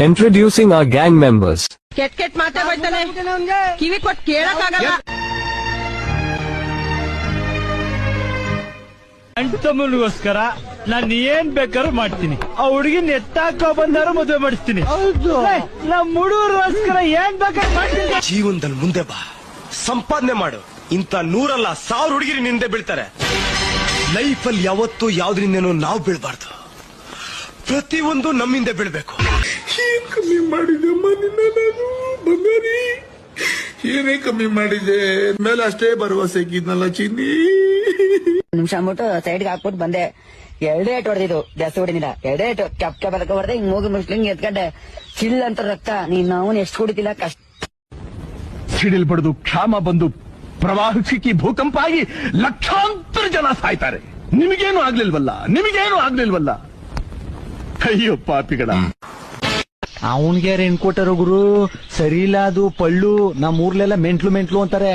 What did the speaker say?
Introducing our gang members. ಕೆಟ್ ಕೆಟ್ ಮಾತಾಡ್ತಾನೆ, ಕಿವಿ ಕೊಟ್ಟು ಕೇಳಕ್ಕಾಗಲ್ಲ. ಅಂತಮ್ಮನಿಗೋಸ್ಕರ ನಾನು ಏನ್ ಬೇಕಾದ್ರೂ ಮಾಡ್ತೀನಿ. ಆ ಹುಡುಗಿನ ಎತ್ತಾಕೋ ಬಂದಾರು ಮದುವೆ ಮಾಡಿಸ್ತೀನಿ. ನಮ್ ಹುಡುಗರಿಗೋಸ್ಕರ ಏನ್ ಬೇಕಾದ್ರೂ ಮಾಡ್ತೀನಿ. ಜೀವನದಲ್ಲಿ ಮುಂದೆ ಬಾ, ಸಂಪಾದನೆ ಮಾಡು. ಇಂಥ 100 ಅಲ್ಲ 1000 ಹುಡುಗಿರಿ ನಿಂದೆ ಬೀಳ್ತಾರೆ. ಲೈಫಲ್ಲಿ ಯಾವತ್ತೂ ಯಾವ್ದ್ರಿಂದೇನೋ ನಾವು ಬೀಳ್ಬಾರ್ದು. ಪ್ರತಿಯೊಂದು ನಮ್ಮಿಂದ ಬೀಳ್ಬೇಕು. ಏನ್ ಕಮ್ಮಿ ಮಾಡಿದೆಮ್ಮ ನಿನ್ನ ನಾನು ಬಂಗಾರಿ, ಏನೇ ಕಮ್ಮಿ ಮಾಡಿದೆ ಮೇಲೆ ಅಷ್ಟೇ ಭರವಸೆ ಇದ್ನಲ್ಲ ಚಿನ್ನಿ. ನಿಮಿಷ ಅಂದ್ಬಿಟ್ಟು ಸೈಡ್ಗೆ ಹಾಕ್ಬಿಟ್ಟು ಬಂದೆ. 2 ಏಟ್ ಹೊಡೆದಿದ್ದು, ಜಾಸ್ತಿ ಹೊಡಿನಿಲ್ಲ. 2 ಏಟು ಕೆಪ್ ಬದಕ ಹೊಡೆದೆ. ಹಿಂಗ್ ಹೋಗಿ ಮುಸ್ಲಿಂಗ್ ಎತ್ಕೊಂಡೆ, ಚಿಲ್ ಅಂತ ರಕ್ತ. ನೀನ್ ಅವನು ಎಷ್ಟು ಕುಡಿತಿಲ್ಲ ಕಷ್ಟ. ಸಿಡಿಲ್ ಬಡಿದು ಕ್ಷಾಮ ಬಂದು ಪ್ರವಾಹ ಸಿಕ್ಕಿ ಭೂಕಂಪ ಆಗಿ ಲಕ್ಷಾಂತರ ಜನ ಸಾಯ್ತಾರೆ. ನಿಮಗೇನು ಆಗ್ಲಿಲ್ವಲ್ಲ. ಅಯ್ಯೋ ಪಾಪಿಗಳ. ಅವನ್ಗೆ ರೆನ್ ಕೊಟ್ಟರು ಗುರು, ಸರಿ ಇಲ್ಲ ಅದು ಪಳ್ಳು. ನಮ್ ಊರ್ಲೆಲ್ಲ ಮೆಂಟ್ಲು ಅಂತಾರೆ.